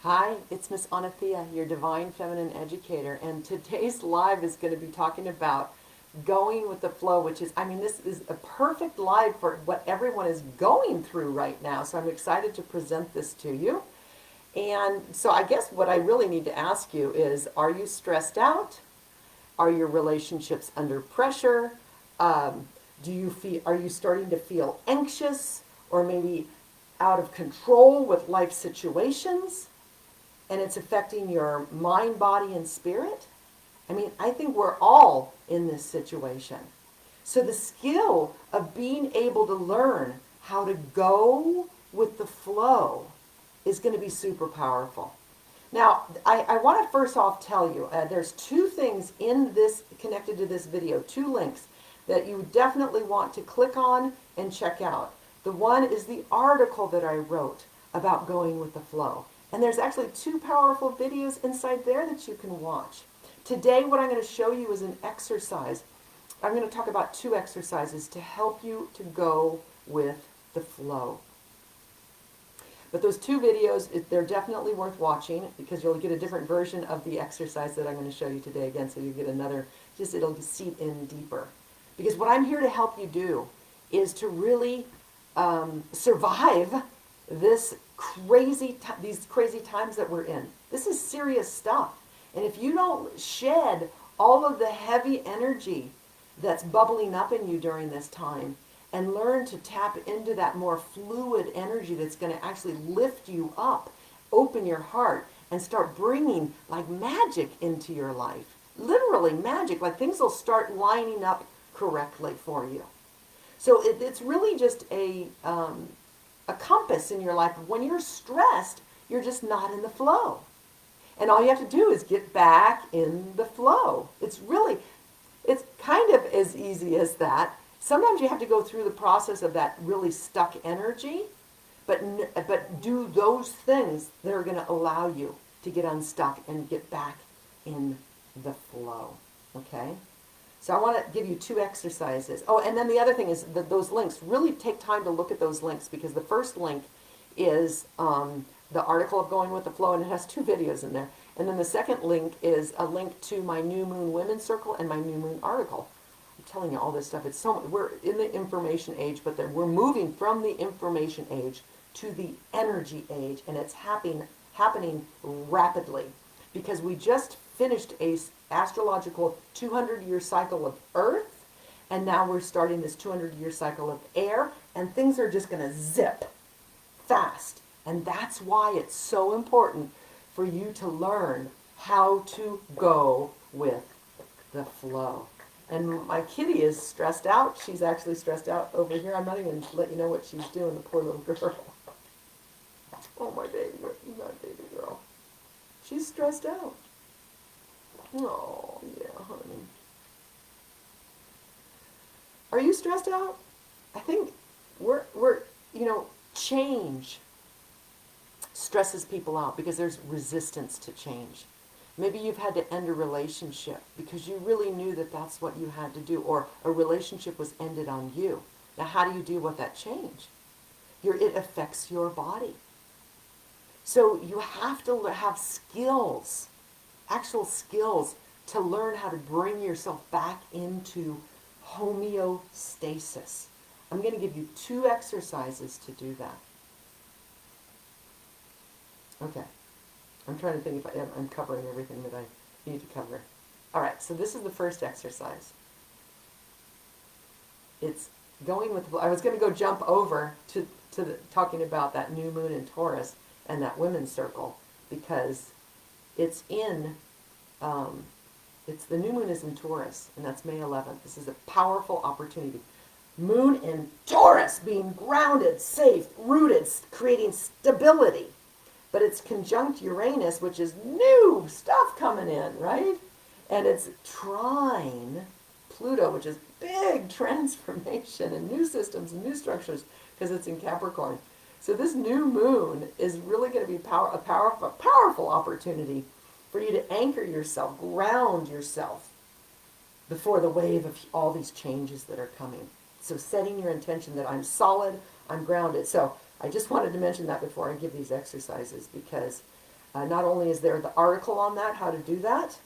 Hi, it's Miss Anathea, your Divine Feminine Educator, and today's live is going to be talking about going with the flow, which is, this is a perfect live for what everyone is going through right now. So I'm excited to present this to you. And so I guess what I really need to ask you is, are you stressed out? Are your relationships under pressure? Are you starting to feel anxious or maybe out of control with life situations? And it's affecting your mind, body, and spirit? I think we're all in this situation. So the skill of being able to learn how to go with the flow is going to be super powerful. Now, I want to first off tell you, there's two things in this connected to this video, two links that you definitely want to click on and check out. The one is the article that I wrote about going with the flow. And there's actually two powerful videos inside there that you can watch. Today, what I'm going to show you is an exercise. I'm going to talk about two exercises to help you to go with the flow. But those two videos, they're definitely worth watching because you'll get a different version of the exercise that I'm going to show you today again, so you get another, it'll seep in deeper. Because what I'm here to help you do is to really survive these crazy times that we're in. This is serious stuff. And if you don't shed all of the heavy energy that's bubbling up in you during this time and learn to tap into that more fluid energy that's going to actually lift you up, open your heart, and start bringing like magic into your life. Literally magic, like things will start lining up correctly for you. So it's really just a compass in your life. When you're stressed, you're just not in the flow. And all you have to do is get back in the flow. It's kind of as easy as that. Sometimes you have to go through the process of that really stuck energy, but do those things that are going to allow you to get unstuck and get back in the flow. Okay? So I want to give you two exercises. Oh, and then the other thing is that those links, really take time to look at those links, because the first link is the article of Going with the Flow, and it has two videos in there. And then the second link is a link to my New Moon Women's Circle and my New Moon article. I'm telling you all this stuff. We're in the information age, but we're moving from the information age to the energy age, and it's happening rapidly, because we just finished a astrological 200-year cycle of Earth, and now we're starting this 200-year cycle of air, and things are just going to zip fast. And that's why it's so important for you to learn how to go with the flow. And my kitty is stressed out. She's actually stressed out over here. I'm not even let you know what she's doing, the poor little girl. Oh, my baby, my baby girl. She's stressed out. Oh, yeah, honey. Are you stressed out? I think change stresses people out because there's resistance to change. Maybe you've had to end a relationship because you really knew that that's what you had to do, or a relationship was ended on you. Now, how do you deal with that change? It affects your body. So you have to have skills, actual skills, to learn how to bring yourself back into homeostasis. I'm going to give you two exercises to do that. Okay. I'm trying to think if I'm covering everything that I need to cover. All right, so this is the first exercise. It's going with, I was going to go jump over to talking about that new moon in Taurus and that women's circle, because it's the new moon is in Taurus, and that's May 11th. This is a powerful opportunity. Moon in Taurus, being grounded, safe, rooted, creating stability. But it's conjunct Uranus, which is new stuff coming in, right? And it's trine Pluto, which is big transformation and new systems and new structures, because it's in Capricorn. So this new moon is really going to be a powerful opportunity for you to anchor yourself, ground yourself before the wave of all these changes that are coming. So setting your intention that I'm solid, I'm grounded. So I just wanted to mention that before I give these exercises, because Not only is there the article on that, how to do that,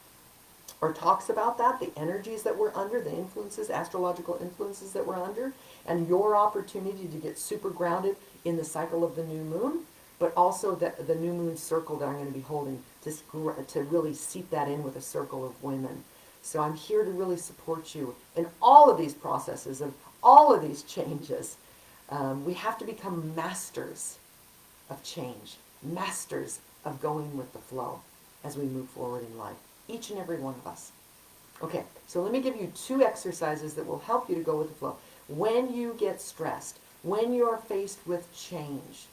or talks about that, the energies that we're under, the influences, astrological influences that we're under, and your opportunity to get super grounded in the cycle of the new moon, but also the new moon circle that I'm going to be holding to really seep that in with a circle of women. So I'm here to really support you in all of these processes of all of these changes. We have to become masters of change, masters of going with the flow as we move forward in life. Each and every one of us. Okay, so let me give you 2 exercises that will help you to go with the flow. When you get stressed, when you're faced with change,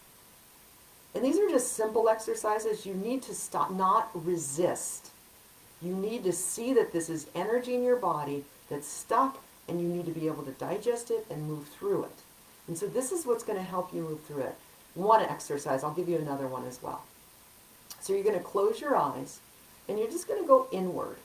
and these are just simple exercises, you need to stop, not resist. You need to see that this is energy in your body that's stuck, and you need to be able to digest it and move through it. And so this is what's going to help you move through it. One exercise, I'll give you another one as well. So you're going to close your eyes, and you're just going to go inward.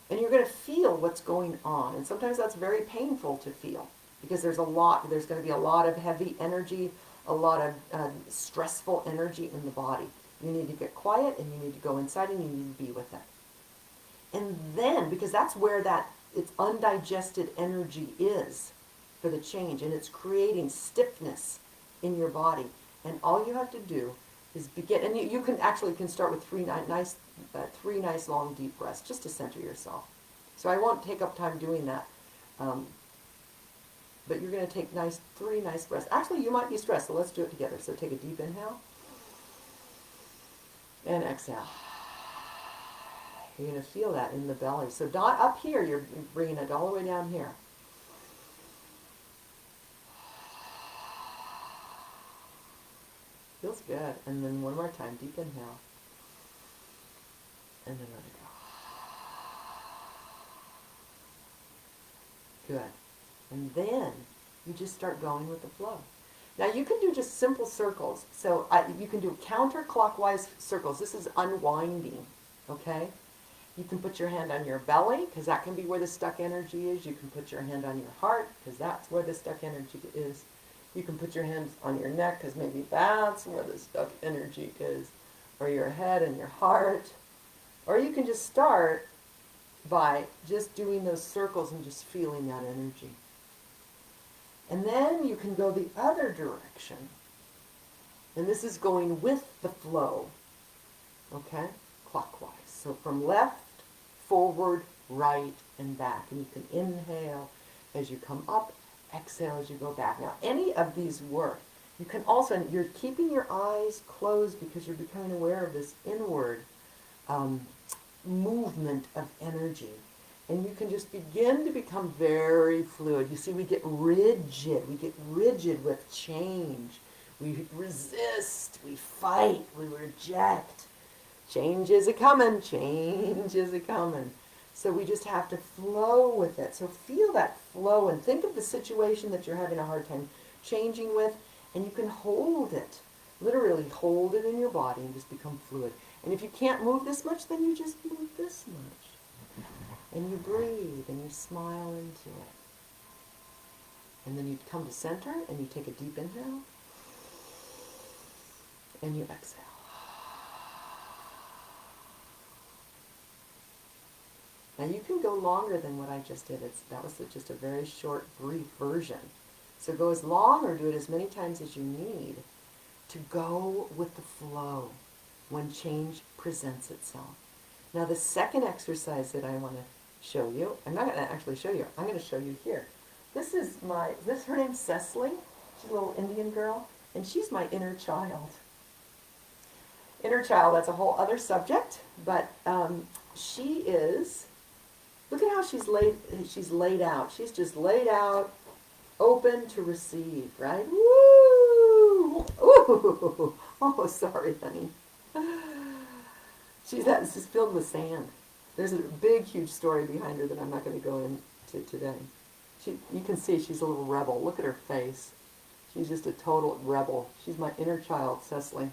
And you're going to feel what's going on. And sometimes that's very painful to feel because there's going to be a lot of heavy energy, a lot of stressful energy in the body. You need to get quiet and you need to go inside and you need to be with it. And then, because that's where it's undigested energy is for the change, and it's creating stiffness in your body. And all you have to do is begin, and you can start with three nice long deep breaths just to center yourself. So I won't take up time doing that, but you're going to take 3 nice breaths. Actually, you might be stressed, so let's do it together. So take a deep inhale and exhale. You're going to feel that in the belly. So not up here, you're bringing it all the way down here. Feels good. And then one more time, deep inhale. And then let it go. Good. And then you just start going with the flow. Now you can do just simple circles. So you can do counterclockwise circles. This is unwinding, okay? You can put your hand on your belly, because that can be where the stuck energy is. You can put your hand on your heart, because that's where the stuck energy is. You can put your hands on your neck, because maybe that's where the stuck energy is. Or your head and your heart. Or you can just start by just doing those circles and just feeling that energy. And then you can go the other direction. And this is going with the flow. Okay? Clockwise. So from left, forward, right, and back. And you can inhale as you come up, exhale as you go back. Now, any of these work. You can also, you're keeping your eyes closed because you're becoming aware of this inward movement of energy. And you can just begin to become very fluid. You see, we get rigid. We get rigid with change. We resist. We fight. We reject. Change is a-coming. Change is a-coming. So we just have to flow with it. So feel that flow and think of the situation that you're having a hard time changing with, and you can hold it. Literally hold it in your body and just become fluid. And if you can't move this much, then you just move this much. And you breathe and you smile into it. And then you come to center and you take a deep inhale and you exhale. Now you can go longer than what I just did. That was just a very short, brief version. So go as long or do it as many times as you need to go with the flow when change presents itself. Now the second exercise that I want to show you, I'm not going to actually show you, I'm going to show you here. This is her name's Cecily. She's a little Indian girl, and she's my inner child. Inner child, that's a whole other subject, but she is, look at how she's laid out. She's just laid out, open to receive, right? Woo! Ooh! Oh, sorry, honey. This is filled with sand. There's a big, huge story behind her that I'm not going to go into today. You can see she's a little rebel. Look at her face. She's just a total rebel. She's my inner child, Cecily.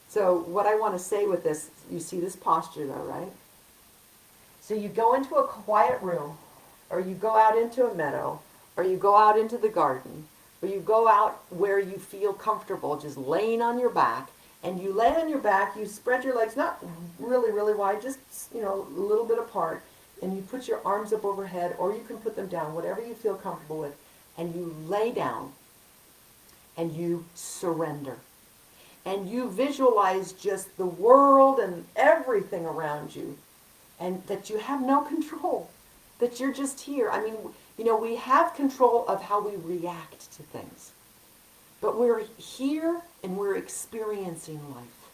So what I want to say with this, you see this posture though, right? So you go into a quiet room, or you go out into a meadow, or you go out into the garden, or you go out where you feel comfortable just laying on your back, And you lay on your back, you spread your legs, not really, really wide, just, a little bit apart. And you put your arms up overhead, or you can put them down, whatever you feel comfortable with. And you lay down and you surrender. And you visualize just the world and everything around you, and that you have no control, that you're just here. I mean, we have control of how we react to things, but we're here and we're experiencing life.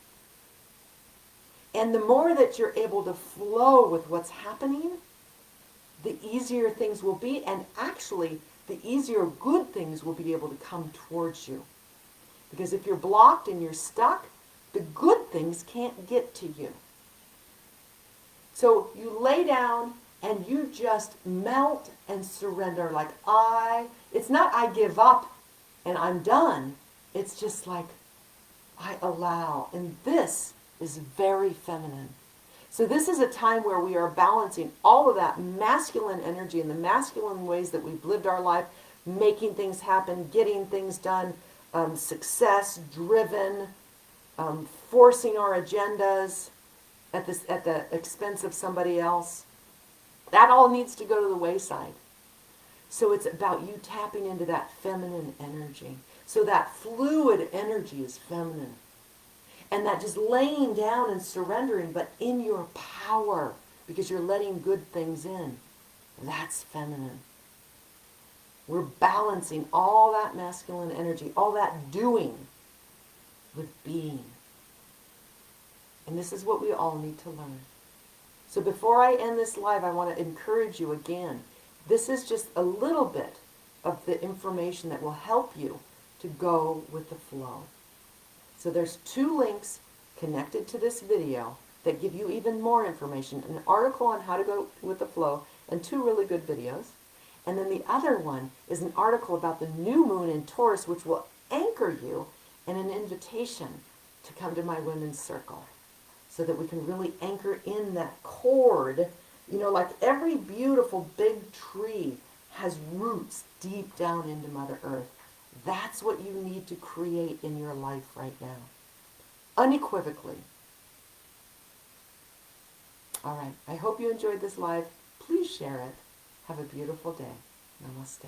And the more that you're able to flow with what's happening, the easier things will be, and actually, the easier good things will be able to come towards you. Because if you're blocked and you're stuck, the good things can't get to you. So you lay down and you just melt and surrender like it's not I give up and I'm done. It's just like I allow. And this is very feminine. So this is a time where we are balancing all of that masculine energy and the masculine ways that we've lived our life, making things happen, getting things done, success driven, forcing our agendas at the expense of somebody else. That all needs to go to the wayside. So it's about you tapping into that feminine energy. So that fluid energy is feminine. And that just laying down and surrendering, but in your power, because you're letting good things in, that's feminine. We're balancing all that masculine energy, all that doing, with being. And this is what we all need to learn. So before I end this live, I want to encourage you again. This is just a little bit of the information that will help you to go with the flow. So there's 2 links connected to this video that give you even more information. An article on how to go with the flow and 2 really good videos. And then the other one is an article about the new moon in Taurus, which will anchor you, and an invitation to come to my women's circle so that we can really anchor in that cord. Like every beautiful big tree has roots deep down into Mother Earth. That's what you need to create in your life right now. Unequivocally. All right. I hope you enjoyed this live. Please share it. Have a beautiful day. Namaste.